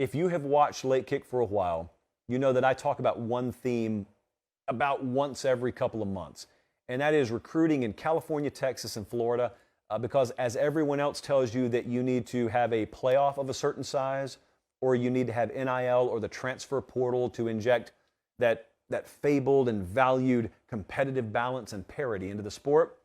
If you have watched Late Kick for a while, you know that I talk about one theme about once every couple of months, and that is recruiting in California, Texas, and Florida, because as everyone else tells you that you need to have a playoff of a certain size, or you need to have NIL or the transfer portal to inject that fabled and valued competitive balance and parity into the sport.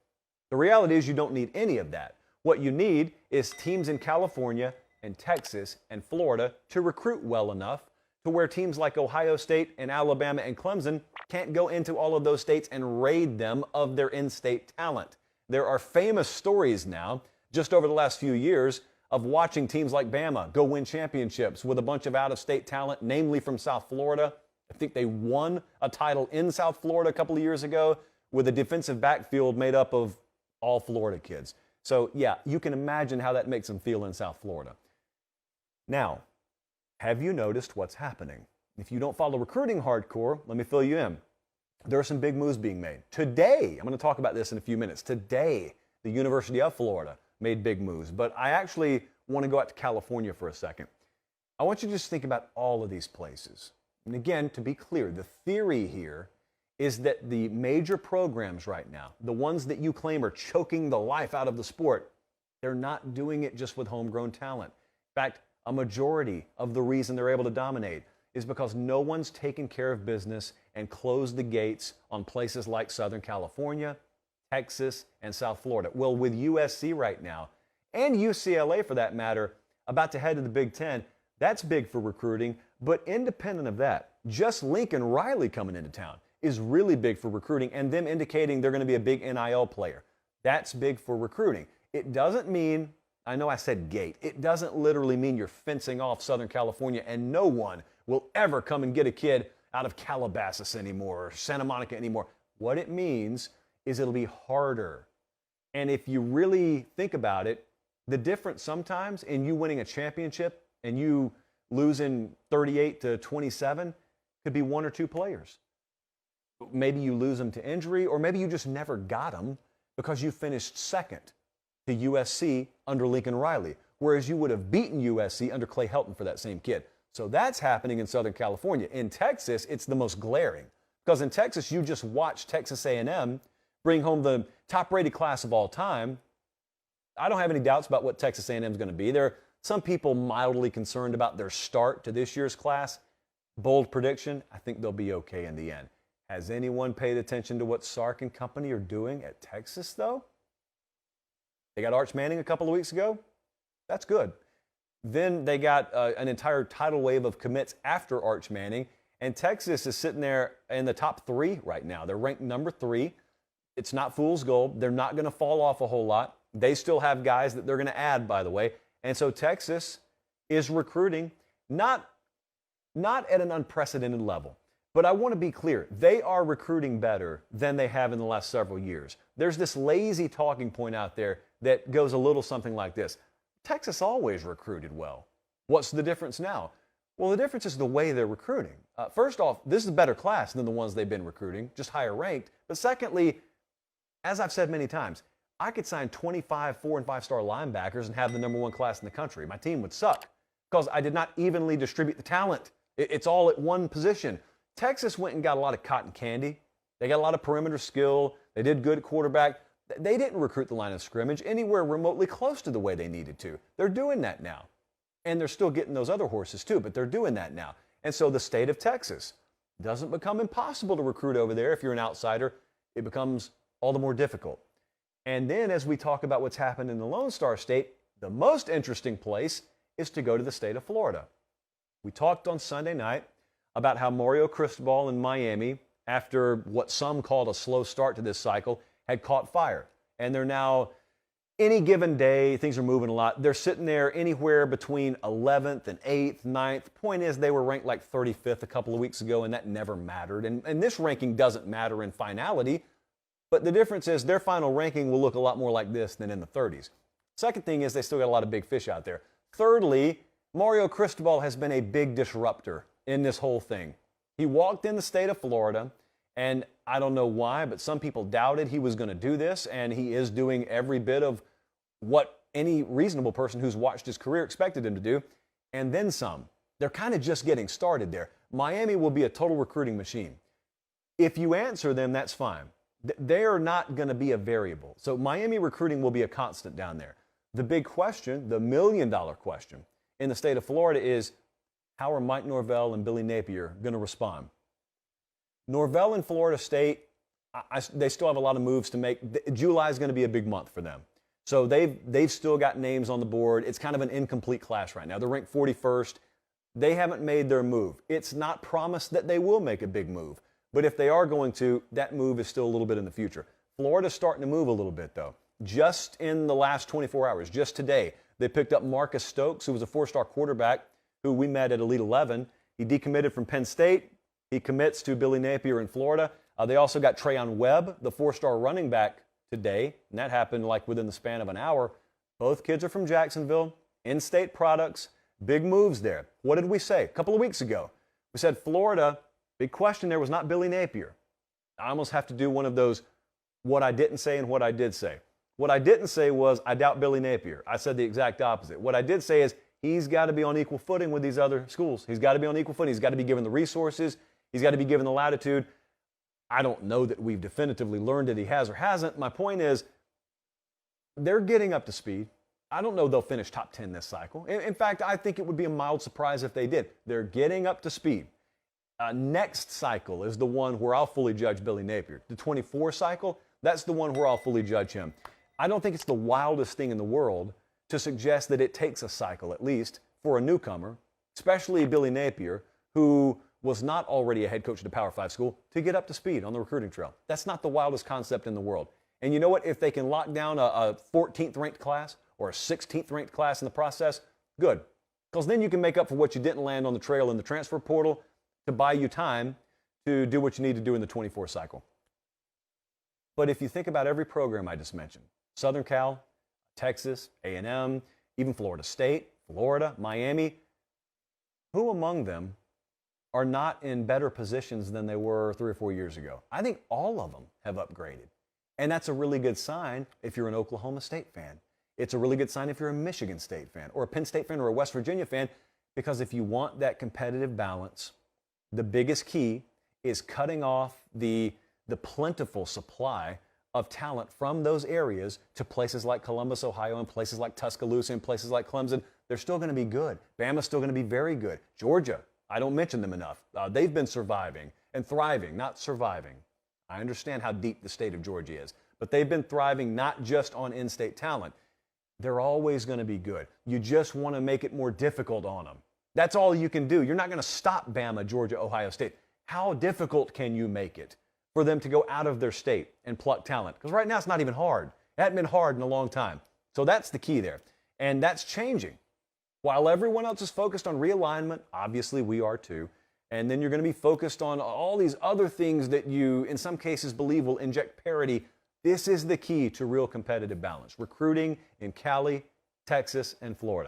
The reality is you don't need any of that. What you need is teams in California and Texas and Florida to recruit well enough to where teams like Ohio State and Alabama and Clemson can't go into all of those states and raid them of their in-state talent. There are famous stories now, just over the last few years, of watching teams like Bama go win championships with a bunch of out-of-state talent, namely from South Florida. I think they won a title in South Florida a couple of years ago with a defensive backfield made up of all Florida kids. So, yeah, you can imagine how that makes them feel in South Florida. Now, have you noticed what's happening? If you don't follow recruiting hardcore, let me fill you in. There are some big moves being made. Today, I'm going to talk about this in a few minutes. Today, the University of Florida made big moves. But I actually want to go out to California for a second. I want you to just think about all of these places. And again, to be clear, the theory here is that the major programs right now, the ones that you claim are choking the life out of the sport, they're not doing it just with homegrown talent. In fact, a majority of the reason they're able to dominate is because no one's taken care of business and closed the gates on places like Southern California, Texas, and South Florida. Well, with USC right now, and UCLA for that matter, about to head to the Big Ten, that's big for recruiting. But independent of that, just Lincoln Riley coming into town is really big for recruiting, and them indicating they're going to be a big NIL player. That's big for recruiting. It doesn't mean, I know I said gate, it doesn't literally mean you're fencing off Southern California and no one will ever come and get a kid out of Calabasas anymore or Santa Monica anymore. What it means is it'll be harder. And if you really think about it, the difference sometimes in you winning a championship and you losing 38 to 27 could be one or two players. Maybe you lose them to injury, or maybe you just never got them because you finished second to USC under Lincoln Riley, whereas you would have beaten USC under Clay Helton for that same kid. So that's happening in Southern California. In Texas, it's the most glaring, because in Texas, you just watch Texas A&M bring home the top-rated class of all time. I don't have any doubts about what Texas A&M is going to be. There are some people mildly concerned about their start to this year's class. Bold prediction, I think they'll be okay in the end. Has anyone paid attention to what Sark and company are doing at Texas, though? They got Arch Manning a couple of weeks ago. That's good. Then they got an entire tidal wave of commits after Arch Manning, and Texas is sitting there in the top 3 right now. They're ranked number 3. It's not fool's gold. They're not going to fall off a whole lot. They still have guys that they're going to add, by the way. And so Texas is recruiting, not at an unprecedented level. But I want to be clear, they are recruiting better than they have in the last several years. There's this lazy talking point out there that goes a little something like this. Texas always recruited well. What's the difference now? Well, the difference is the way they're recruiting. First off, this is a better class than the ones they've been recruiting, just higher ranked. But secondly, as I've said many times, I could sign 25 4- and 5-star linebackers and have the number 1 class in the country. My team would suck because I did not evenly distribute the talent. It's all at one position. Texas went and got a lot of cotton candy. They got a lot of perimeter skill. They did good at quarterback. They didn't recruit the line of scrimmage anywhere remotely close to the way they needed to. They're doing that now. And they're still getting those other horses too, but they're doing that now. And so the state of Texas doesn't become impossible to recruit over there if you're an outsider. It becomes all the more difficult. And then as we talk about what's happened in the Lone Star State, the most interesting place is to go to the state of Florida. We talked on Sunday night about how Mario Cristobal in Miami, after what some called a slow start to this cycle, had caught fire. And they're now, any given day, things are moving a lot. They're sitting there anywhere between 11th and 8th, 9th. Point is, they were ranked like 35th a couple of weeks ago, and that never mattered. And this ranking doesn't matter in finality, but the difference is their final ranking will look a lot more like this than in the 30s. Second thing is they still got a lot of big fish out there. Thirdly, Mario Cristobal has been a big disruptor in this whole thing. He walked in the state of Florida, and I don't know why, but some people doubted he was going to do this, and he is doing every bit of what any reasonable person who's watched his career expected him to do, and then some. They're kind of just getting started there. Miami will be a total recruiting machine. If you answer them, that's fine. They are not going to be a variable. So Miami recruiting will be a constant down there. The big question, the million-dollar question in the state of Florida is, how are Mike Norvell and Billy Napier going to respond? Norvell and Florida State, they still have a lot of moves to make. July is going to be a big month for them. So they've still got names on the board. It's kind of an incomplete class right now. They're ranked 41st. They haven't made their move. It's not promised that they will make a big move. But if they are going to, that move is still a little bit in the future. Florida's starting to move a little bit, though. Just in the last 24 hours, just today, they picked up Marcus Stokes, who was a four-star quarterback, who we met at Elite 11. He decommitted from Penn State. He commits to Billy Napier in Florida. They also got Trayon Webb, the four-star running back, today, and that happened like within the span of an hour. Both kids are from Jacksonville, in-state products, big moves there. What did we say a couple of weeks ago? We said Florida, big question there was not Billy Napier. I almost have to do one of those what I didn't say and what I did say. What I didn't say was I doubt Billy Napier. I said the exact opposite. What I did say is he's got to be on equal footing with these other schools. He's got to be on equal footing. He's got to be given the resources. He's got to be given the latitude. I don't know that we've definitively learned that he has or hasn't. My point is they're getting up to speed. I don't know they'll finish top 10 this cycle. In fact, I think it would be a mild surprise if they did. They're getting up to speed. Next cycle is the one where I'll fully judge Billy Napier. The 24 cycle, that's the one where I'll fully judge him. I don't think it's the wildest thing in the world to suggest that it takes a cycle, at least, for a newcomer, especially Billy Napier, who was not already a head coach at a Power 5 school, to get up to speed on the recruiting trail. That's not the wildest concept in the world. And you know what? If they can lock down a 14th ranked class or a 16th ranked class in the process, good. Because then you can make up for what you didn't land on the trail in the transfer portal to buy you time to do what you need to do in the 24 cycle. But if you think about every program I just mentioned, Southern Cal, Texas, A&M, even Florida State, Florida, Miami, who among them are not in better positions than they were 3 or 4 years ago? I think all of them have upgraded. And that's a really good sign if you're an Oklahoma State fan. It's a really good sign if you're a Michigan State fan or a Penn State fan or a West Virginia fan, because if you want that competitive balance, the biggest key is cutting off the plentiful supply of talent from those areas to places like Columbus, Ohio, and places like Tuscaloosa, and places like Clemson. They're still going to be good. Bama's still going to be very good. Georgia, I don't mention them enough. They've been surviving and thriving, not surviving. I understand how deep the state of Georgia is, but they've been thriving not just on in-state talent. They're always going to be good. You just want to make it more difficult on them. That's all you can do. You're not going to stop Bama, Georgia, Ohio State. How difficult can you make it for them to go out of their state and pluck talent? Because right now it's not even hard. It hasn't been hard in a long time. So that's the key there. And that's changing. While everyone else is focused on realignment, obviously we are too. And then you're going to be focused on all these other things that you, in some cases, believe will inject parity. This is the key to real competitive balance. Recruiting in Cali, Texas, and Florida.